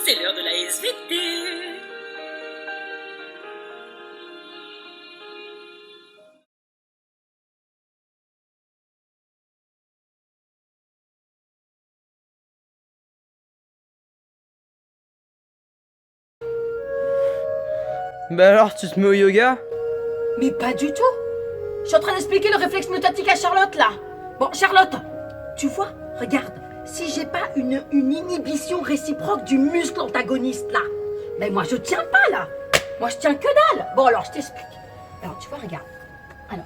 c'est l'heure de la SVT. Bah alors, tu te mets au yoga? Mais pas du tout. Je suis en train d'expliquer le réflexe myotatique à Charlotte, là. Bon, Charlotte, tu vois, regarde, si j'ai pas une inhibition réciproque du muscle antagoniste, là, mais moi, je tiens pas, là. Moi, je tiens que dalle. Bon, alors, je t'explique. Alors, tu vois, regarde. Alors.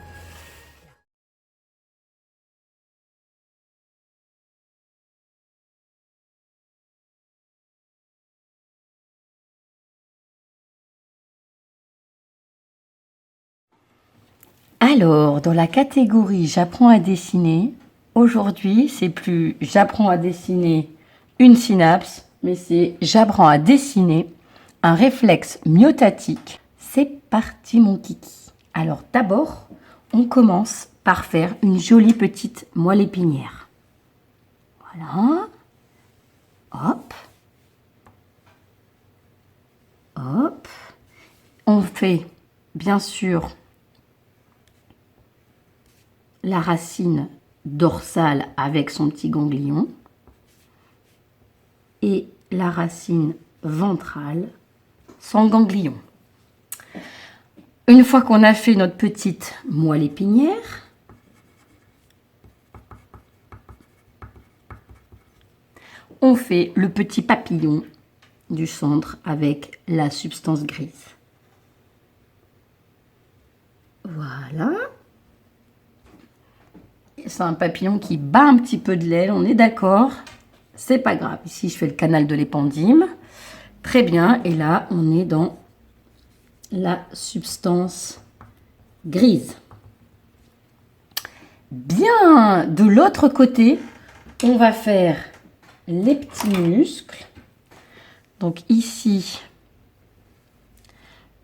Alors, dans la catégorie j'apprends à dessiner, aujourd'hui, c'est plus j'apprends à dessiner une synapse, mais c'est j'apprends à dessiner un réflexe myotatique. C'est parti mon kiki. Alors d'abord, on commence par faire une jolie petite moelle épinière. Voilà. Hop. Hop. On fait, bien sûr, la racine dorsale avec son petit ganglion et la racine ventrale sans ganglion. Une fois qu'on a fait notre petite moelle épinière, on fait le petit papillon du centre avec la substance grise. Voilà. C'est un papillon qui bat un petit peu de l'aile, on est d'accord. C'est pas grave. Ici, je fais le canal de l'épendyle. Très bien. Et là, on est dans la substance grise. Bien. De l'autre côté, on va faire les petits muscles. Donc ici,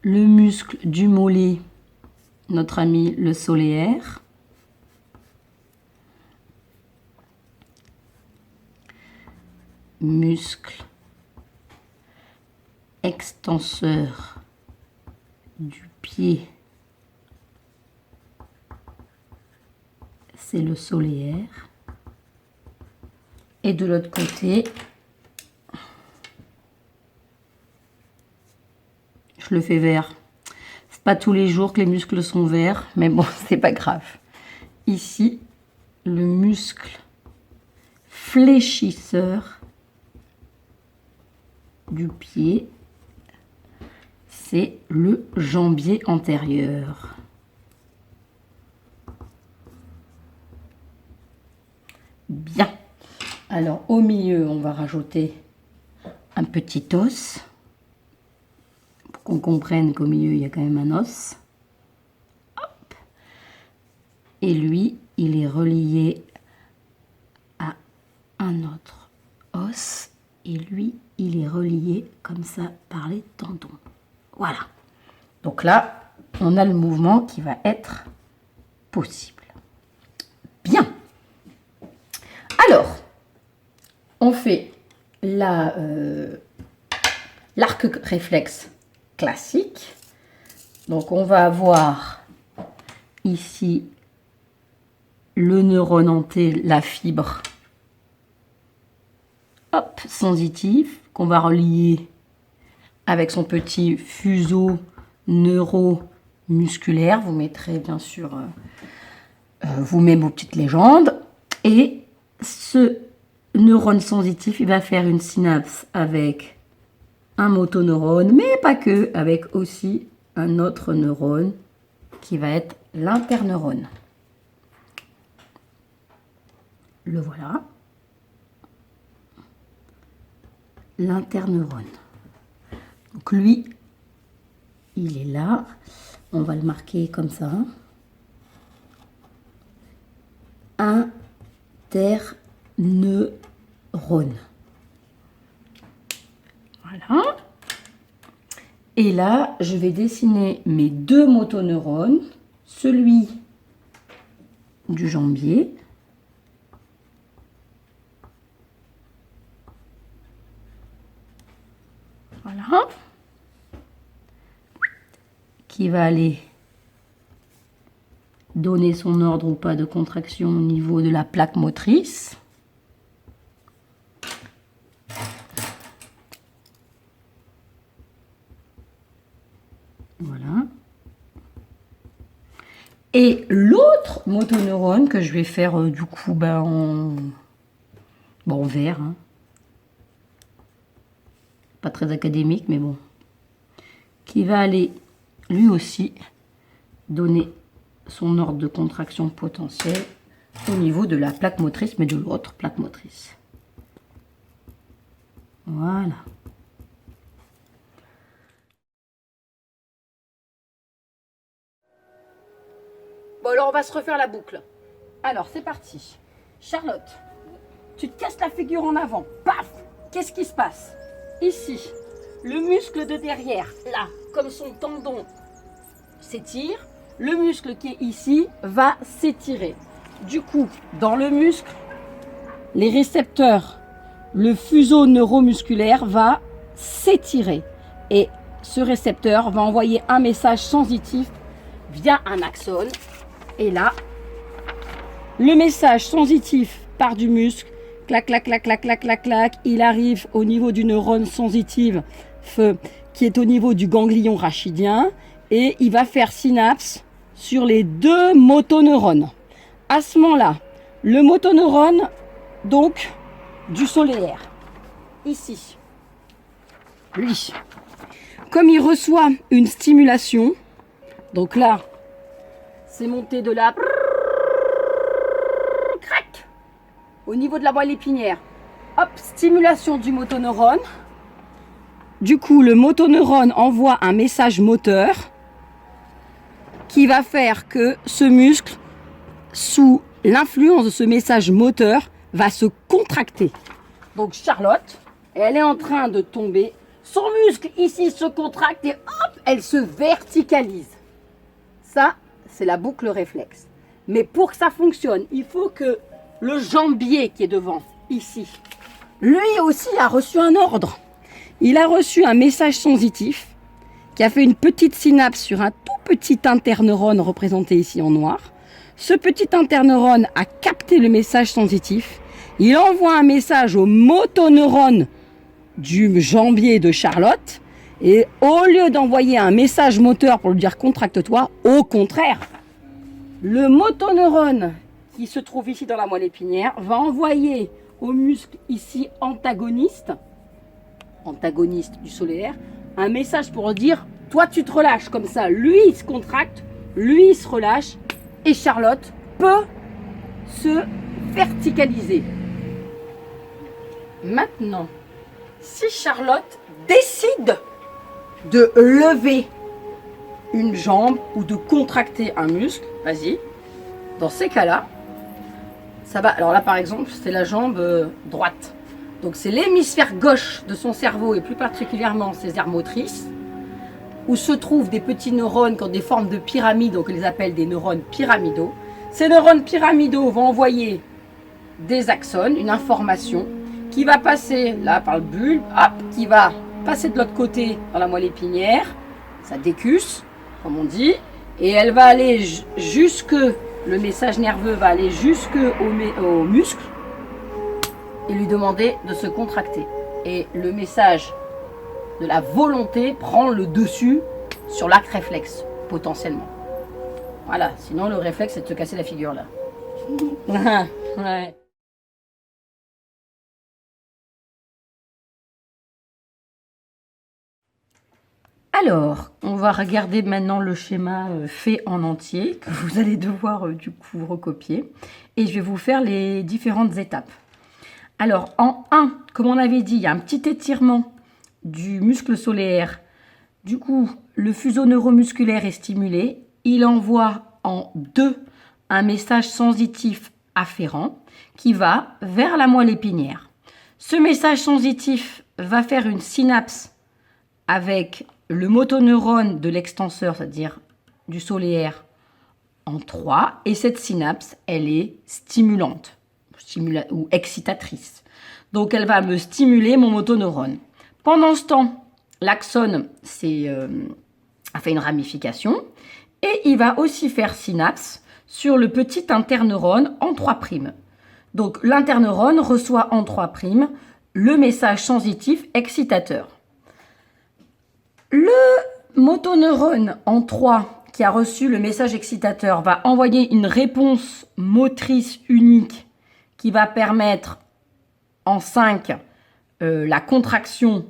le muscle du mollet, notre ami le solaire. Muscle extenseur du pied, c'est le solaire. Et de l'autre côté, je le fais vert. C'est pas tous les jours que les muscles sont verts, mais bon, c'est pas grave. Ici, le muscle fléchisseur du pied, c'est le jambier antérieur. Bien. Alors, au milieu, on va rajouter un petit os. Pour qu'on comprenne qu'au milieu, il y a quand même un os. Hop. Et lui, il est relié à un autre os. Et lui, il est relié comme ça par les tendons. Voilà. Donc là, on a le mouvement qui va être possible. Bien. Alors, on fait l'arc réflexe classique. Donc, on va avoir ici le neurone en T, la fibre sensitif qu'on va relier avec son petit fuseau neuromusculaire. Vous mettrez bien sûr vous-même vos petites légendes. Et ce neurone sensitif, il va faire une synapse avec un motoneurone, mais pas que, avec aussi un autre neurone qui va être l'interneurone. Le voilà. L'interneurone. Donc lui, il est là. On va le marquer comme ça. Interneurone. Voilà. Et là, je vais dessiner mes deux motoneurones, celui du jambier Voilà. Qui va aller donner son ordre ou pas de contraction au niveau de la plaque motrice. Voilà. Et l'autre motoneurone que je vais faire du coup en vert. Hein. Pas très académique, mais bon. Qui va aller lui aussi donner son ordre de contraction potentielle au niveau de la plaque motrice, mais de l'autre plaque motrice. Voilà. Bon, alors on va se refaire la boucle. Alors, c'est parti. Charlotte, tu te casses la figure en avant. Paf! Qu'est-ce qui se passe? Ici, le muscle de derrière, là, comme son tendon s'étire, le muscle qui est ici va s'étirer. Du coup, dans le muscle, les récepteurs, le fuseau neuromusculaire va s'étirer. Et ce récepteur va envoyer un message sensitif via un axone. Et là, le message sensitif part du muscle, clac, clac, clac, clac, clac, clac, clac, il arrive au niveau du neurone sensitive qui est au niveau du ganglion rachidien et il va faire synapse sur les deux motoneurones. À ce moment-là, le motoneurone, donc, du solaire, ici, lui, comme il reçoit une stimulation, donc là, c'est monté de la crac au niveau de la moelle épinière. Hop, stimulation du motoneurone. Du coup, le motoneurone envoie un message moteur qui va faire que ce muscle, sous l'influence de ce message moteur, va se contracter. Donc Charlotte, elle est en train de tomber. Son muscle ici se contracte et hop, elle se verticalise. Ça, c'est la boucle réflexe. Mais pour que ça fonctionne, il faut que le jambier qui est devant, ici, lui aussi a reçu un ordre. Il a reçu un message sensitif qui a fait une petite synapse sur un tout petit interneurone représenté ici en noir. Ce petit interneurone a capté le message sensitif. Il envoie un message au motoneurone du jambier de Charlotte. Et au lieu d'envoyer un message moteur pour lui dire contracte-toi, au contraire, le motoneurone qui se trouve ici dans la moelle épinière va envoyer au muscle ici antagoniste du solaire, un message pour dire toi tu te relâches comme ça. Lui il se contracte, lui il se relâche et Charlotte peut se verticaliser. Maintenant, si Charlotte décide de lever une jambe ou de contracter un muscle, vas-y, dans ces cas-là, ça va. Alors là par exemple, c'est la jambe droite. Donc c'est l'hémisphère gauche de son cerveau et plus particulièrement ses aires motrices, où se trouvent des petits neurones qui ont des formes de pyramide, donc on les appelle des neurones pyramidaux. Ces neurones pyramidaux vont envoyer des axones, une information qui va passer là par le bulbe, hop, qui va passer de l'autre côté dans la moelle épinière, ça décusse, comme on dit, et elle va aller jusque, le message nerveux va aller jusque au muscle et lui demander de se contracter. Et le message de la volonté prend le dessus sur l'acte réflexe, potentiellement. Voilà, sinon le réflexe c'est de se casser la figure là. Ouais. Alors, on va regarder maintenant le schéma fait en entier, que vous allez devoir du coup recopier. Et je vais vous faire les différentes étapes. Alors, en 1, comme on avait dit, il y a un petit étirement du muscle solaire. Du coup, le fuseau neuromusculaire est stimulé. Il envoie en 2 un message sensitif afférent qui va vers la moelle épinière. Ce message sensitif va faire une synapse avec le motoneurone de l'extenseur, c'est-à-dire du solaire, en 3. Et cette synapse, elle est stimulante ou excitatrice. Donc, elle va me stimuler mon motoneurone. Pendant ce temps, l'axone a fait une ramification et il va aussi faire synapse sur le petit interneurone en 3'. Donc l'interneurone reçoit en 3' le message sensitif excitateur. Le motoneurone en 3 qui a reçu le message excitateur va envoyer une réponse motrice unique qui va permettre en 5 la contraction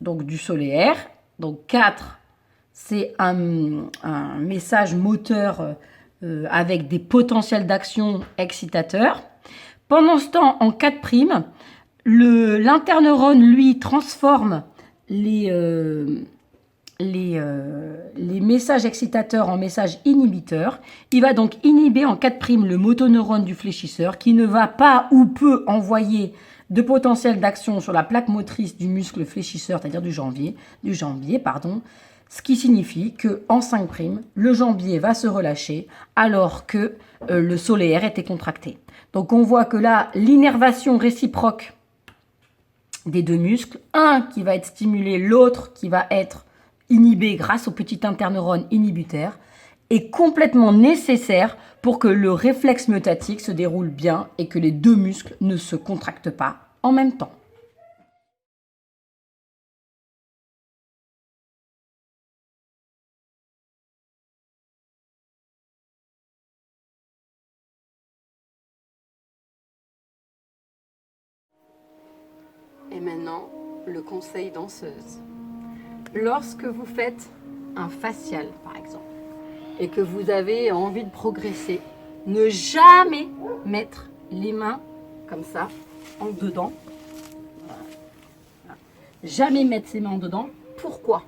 donc, du solaire. Donc 4, c'est un message moteur avec des potentiels d'action excitateurs. Pendant ce temps, en 4', l'interneurone, lui, transforme les messages excitateurs en messages inhibiteurs. Il va donc inhiber en 4' le motoneurone du fléchisseur qui ne va pas ou peu envoyer de potentiel d'action sur la plaque motrice du muscle fléchisseur, c'est-à-dire du jambier, ce qui signifie qu'en 5', le jambier va se relâcher alors que le solaire était contracté. Donc on voit que là, l'innervation réciproque des deux muscles, un qui va être stimulé, l'autre qui va être inhibé grâce au petit interneurone inhibiteur, est complètement nécessaire pour que le réflexe myotatique se déroule bien et que les deux muscles ne se contractent pas en même temps. Et maintenant, le conseil danseuse. Lorsque vous faites un facial, par exemple, et que vous avez envie de progresser, ne jamais mettre les mains comme ça, en dedans. Voilà. Jamais mettre ses mains en dedans. Pourquoi?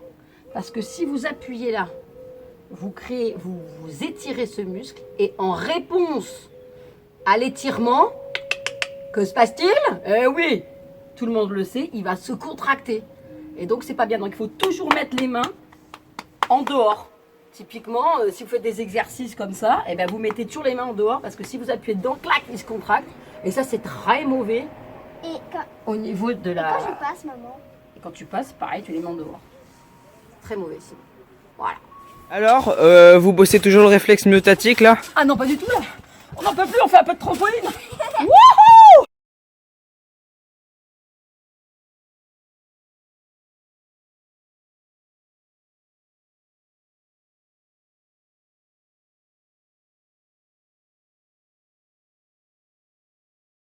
Parce que si vous appuyez là, vous étirez ce muscle, et en réponse à l'étirement, que se passe-t-il? Eh oui, tout le monde le sait, il va se contracter. Et donc, c'est pas bien. Donc, il faut toujours mettre les mains en dehors. Typiquement, si vous faites des exercices comme ça, eh bien, vous mettez toujours les mains en dehors parce que si vous appuyez dedans, clac, il se contracte. Et ça, c'est très mauvais au niveau de la... Quand je passe, maman. Et quand tu passes, pareil, tu les mets en dehors. Très mauvais, sinon. Voilà. Alors, vous bossez toujours le réflexe myotatique là? Ah non, pas du tout, là. On n'en peut plus, on fait un peu de trampoline. Wouh!